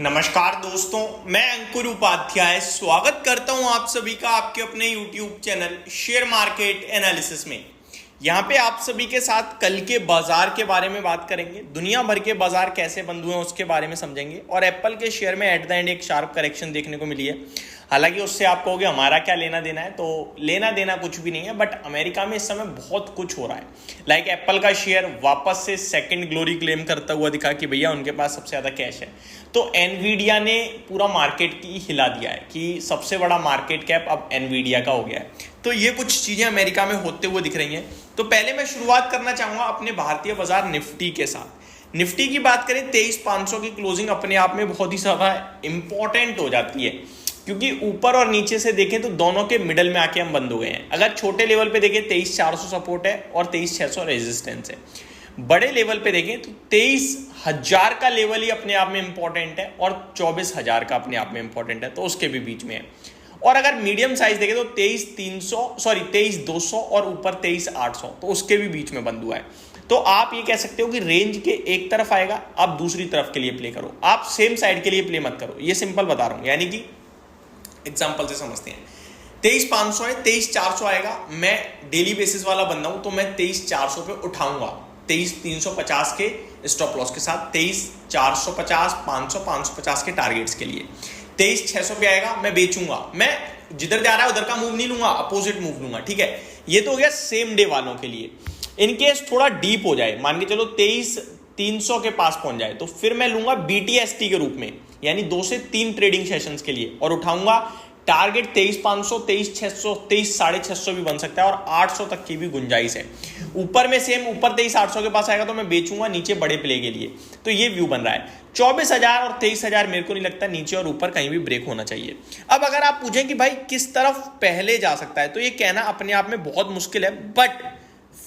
नमस्कार दोस्तों, मैं अंकुर उपाध्याय स्वागत करता हूं आप सभी का आपके अपने YouTube channel share market analysis में। यहां पे आप सभी के साथ कल के बाजार के बारे में बात करेंगे, दुनिया भर के बाजार कैसे बंद हुए हैं उसके बारे में समझेंगे और एप्पल के शेयर में एट द एंड एक शार्प करेक्शन देखने को मिली है। हालांकि उससे आप कहोगे हमारा क्या लेना देना है, तो लेना देना कुछ भी नहीं है, बट अमेरिका में इस समय बहुत कुछ हो रहा है। लाइक एप्पल का शेयर वापस से सेकंड ग्लोरी क्लेम करता हुआ दिखा कि भैया उनके पास सबसे ज़्यादा कैश है। तो एनवीडिया ने पूरा मार्केट की हिला दिया है कि सबसे बड़ा मार्केट कैप अब एनवीडिया का हो गया है। तो ये कुछ चीज़ें अमेरिका में होते हुए दिख रही हैं। तो पहले मैं शुरुआत करना चाहूँगा अपने भारतीय बाजार निफ्टी के साथ। निफ्टी की बात करें 23,500 की क्लोजिंग अपने आप में बहुत ही ज़्यादा इंपॉर्टेंट हो जाती है, क्योंकि ऊपर और नीचे से देखें तो दोनों के मिडल में आके हम बंद हो गए हैं। अगर छोटे लेवल पे देखें 23,400 सपोर्ट है और 23,600 रेजिस्टेंस है। बड़े लेवल पे देखें तो 23,000 का लेवल ही अपने आप में इंपॉर्टेंट है और 24,000 का अपने आप में इंपॉर्टेंट है, तो उसके भी बीच में है। और अगर मीडियम साइज देखें तो 23,200 और ऊपर 23,800, तो उसके भी बीच में बंद हुआ है। तो आप ये कह सकते हो कि रेंज के एक तरफ आएगा, आप दूसरी तरफ के लिए प्ले करो, आप सेम साइड के लिए प्ले मत करो। ये सिंपल बता रहा हूं, यानी कि एग्जाम्पल से समझते हैं। 23,500 है, 23,400 आएगा, मैं डेली बेसिस वाला बंदा हूं तो मैं 23,400 पे उठाऊंगा 23,350 के स्टॉप लॉस के साथ, 23,450, 500, 550 के टारगेट्स के लिए। 23,600 पे आएगा, मैं बेचूंगा, मैं जिधर जा रहा है उधर का मूव नहीं लूंगा, अपोजिट मूव लूंगा। ठीक है, ये तो हो गया सेम डे वालों के लिए। इनकेस थोड़ा डीप हो जाए, मान के चलो 23,300 के पास पहुंच जाए, तो फिर मैं लूंगा BTST के रूप में, यानी 2 से 3 ट्रेडिंग सेशंस के लिए, और उठाऊंगा टारगेट 23,500, 23,600, 23,650 भी बन सकता है और 800 तक की भी गुंजाइश है। ऊपर में सेम, ऊपर 23,800 के पास आएगा तो मैं बेचूंगा नीचे बड़े प्ले के लिए। तो ये व्यू बन रहा है। 24,000 और 23,000 मेरे को नहीं लगता नीचे और ऊपर कहीं भी ब्रेक होना चाहिए। अब अगर आप पूछें कि भाई किस तरफ पहले जा सकता है, तो ये कहना अपने आप में बहुत मुश्किल है, बट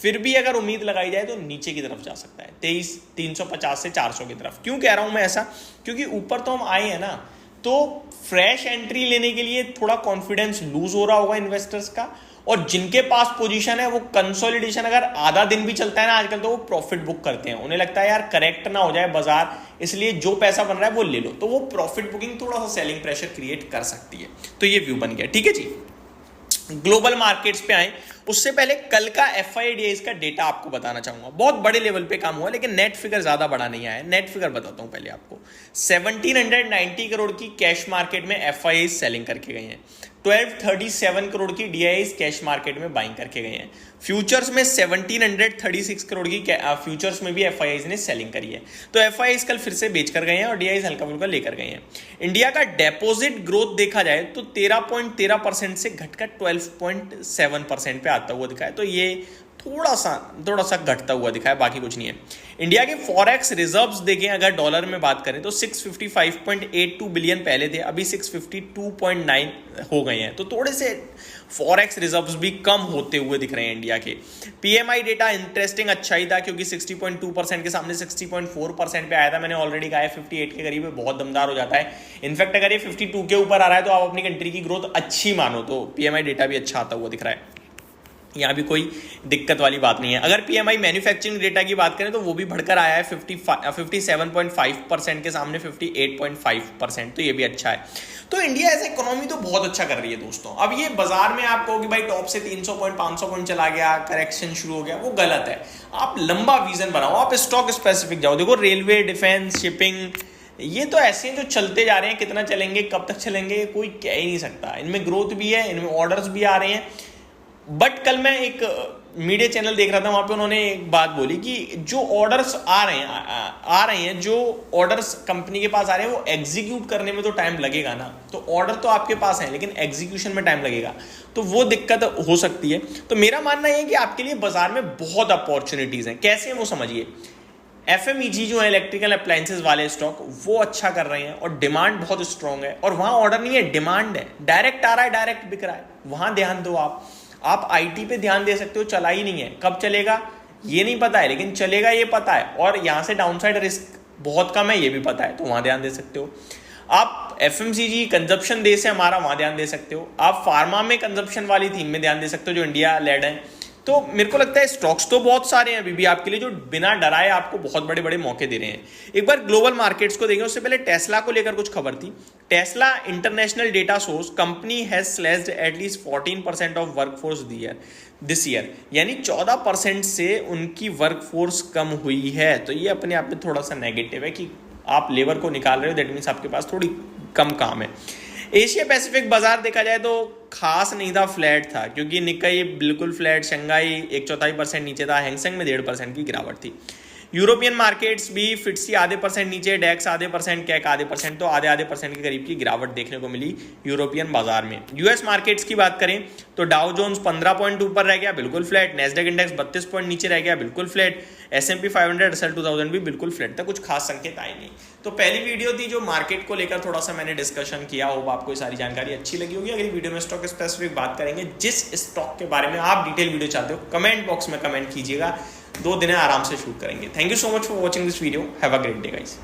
फिर भी अगर उम्मीद लगाई जाए तो नीचे की तरफ जा सकता है, 23,350 से 400 की तरफ। क्यों कह रहा हूं मैं ऐसा? क्योंकि ऊपर तो हम आए हैं ना, तो फ्रेश एंट्री लेने के लिए थोड़ा कॉन्फिडेंस लूज हो रहा होगा इन्वेस्टर्स का, और जिनके पास पोजीशन है वो कंसोलिडेशन अगर आधा दिन भी चलता है ना आजकल, तो वो प्रॉफिट बुक करते हैं। उन्हें लगता है यार करेक्ट ना हो जाए बाजार, इसलिए जो पैसा बन रहा है वो ले लो, तो वो प्रॉफिट बुकिंग थोड़ा सा सेलिंग प्रेशर क्रिएट कर सकती है। तो ये व्यू बन गया। ठीक है जी, ग्लोबल मार्केट्स पे आए उससे पहले कल का FIDIs का डेटा आपको बताना चाहूंगा। बहुत बड़े लेवल पे काम हुआ, लेकिन नेट फिगर ज्यादा बड़ा नहीं आया। नेट फिगर बताता हूं पहले आपको। 1790 करोड़ की कैश मार्केट में FIIs सेलिंग करके गए हैं। 1237 करोड़ की DIIs कैश मार्केट में बाइंग करके गए हैं। फ्यूचर्स में 1736 करोड़ की फ्यूचर्स में भी FIIs ने सेलिंग करी है। तो FIIs कल फिर से बेच कर गए हैं और DIIs हल्का फुल्का लेकर गए हैं। इंडिया का डेपोजिट ग्रोथ देखा जाए तो 13.13% से घटकर 12.7% पे आता हुआ दिखा है। तो ये थोड़ा सा घटता हुआ दिखा है, बाकी कुछ नहीं है। इंडिया के फॉरेक्स रिजर्व्स देखें अगर डॉलर में बात करें तो 655.82 बिलियन पहले थे, अभी 652.9 हो गए हैं। तो थोड़े से फॉरेक्स रिजर्व्स भी कम होते हुए दिख रहे हैं इंडिया के। PMI डेटा इंटरेस्टिंग अच्छा ही था, क्योंकि 60.2% के सामने 60.4% पे आया था। मैंने ऑलरेडी कहा है 58 के करीब बहुत दमदार हो जाता है। इनफैक्ट अगर ये 52 के ऊपर आ रहा है तो आप अपनी कंट्री की ग्रोथ अच्छी मानो, तो PMI डेटा भी अच्छा आता हुआ दिख रहा है। यहाँ भी कोई दिक्कत वाली बात नहीं है। अगर PMI मैन्युफैक्चरिंग डेटा की बात करें तो वो भी बढ़कर आया है 57.5% के सामने 58.5%, तो ये भी अच्छा है। तो इंडिया एज इकोनॉमी तो बहुत अच्छा कर रही है दोस्तों। अब ये बाजार में आप कहोगे भाई टॉप से 300 पॉइंट 500 पॉइंट चला गया, करेक्शन शुरू हो गया, वो गलत है। आप लंबा विजन बनाओ, आप स्टॉक स्पेसिफिक जाओ। देखो रेलवे, डिफेंस, शिपिंग, ये तो ऐसे हैं जो चलते जा रहे हैं। कितना चलेंगे, कब तक चलेंगे, कोई कह ही नहीं सकता। इनमें ग्रोथ भी है, इनमें ऑर्डर्स भी आ रहे हैं। बट कल मैं एक मीडिया चैनल देख रहा था, वहां पे उन्होंने एक बात बोली कि जो ऑर्डर्स आ रहे हैं, जो ऑर्डर्स कंपनी के पास आ रहे हैं वो एग्जीक्यूट करने में तो टाइम लगेगा ना। तो ऑर्डर तो आपके पास है, लेकिन एग्जीक्यूशन में टाइम लगेगा, तो वो दिक्कत हो सकती है। तो मेरा मानना है कि आपके लिए बाजार में बहुत अपॉर्चुनिटीज हैं। कैसे हैं वो समझिए। FMEG जो है इलेक्ट्रिकल अप्लायंसेज वाले स्टॉक, वो अच्छा कर रहे हैं और डिमांड बहुत स्ट्रांग है। और वहां ऑर्डर नहीं है, डिमांड है, डायरेक्ट आ रहा है, डायरेक्ट बिक रहा है, वहां ध्यान दो। आप IT पे ध्यान दे सकते हो। चला ही नहीं है, कब चलेगा ये नहीं पता है, लेकिन चलेगा ये पता है, और यहां से डाउनसाइड रिस्क बहुत कम है ये भी पता है, तो वहां ध्यान दे सकते हो। आप FMCG कंजप्शन देश है हमारा, वहां ध्यान दे सकते हो। आप फार्मा में कंजप्शन वाली थीम में ध्यान दे सकते हो जो इंडिया लेड है। तो मेरे को लगता है स्टॉक्स तो बहुत सारे हैं अभी भी आपके लिए, जो बिना डराए आपको बहुत बड़े बड़े मौके दे रहे हैं। एक बार ग्लोबल मार्केट्स को देखें, उससे पहले टेस्ला को लेकर कुछ खबर थी। Tesla international data source company has slashed at least 14% of workforce this year, यानी 14% से उनकी वर्कफोर्स कम हुई है। तो ये अपने आप में थोड़ा सा नेगेटिव है कि आप लेबर को निकाल रहे हो, दैट मीन्स आपके पास थोड़ी कम काम है। एशिया पैसिफिक बाजार देखा जाए तो खास नहीं था, फ्लैट था, क्योंकि निक्काई बिल्कुल फ्लैट, शंघाई 1/4% नीचे था, हैंगसेंग में 1.5% की गिरावट थी। यूरोपियन मार्केट्स भी फिट्सी आधे % नीचे, डेक्स आधे %, कैक आधे %, तो आधे % के करीब की गिरावट देखने को मिली यूरोपियन बाजार में। यूएस मार्केट्स की बात करें तो डाउ जोन्स 15 पॉइंट ऊपर रह गया, बिल्कुल फ्लैट। नेस्डैक इंडेक्स 32 पॉइंट नीचे रह गया, बिल्कुल फ्लैट। S&P 500 रसेल 2000 भी बिल्कुल फ्लैट था, कुछ खास संकेत आए नहीं। तो पहली वीडियो थी जो मार्केट को लेकर थोड़ा सा मैंने डिस्कशन किया, होप आपको ये सारी जानकारी अच्छी लगी होगी। अगली वीडियो में स्टॉक स्पेसिफिक बात करेंगे। जिस स्टॉक के बारे में आप डिटेल वीडियो चाहते हो कमेंट बॉक्स में कमेंट कीजिएगा, 2 दिन आराम से शूट करेंगे। Thank you so much for watching this video. Have a great day guys.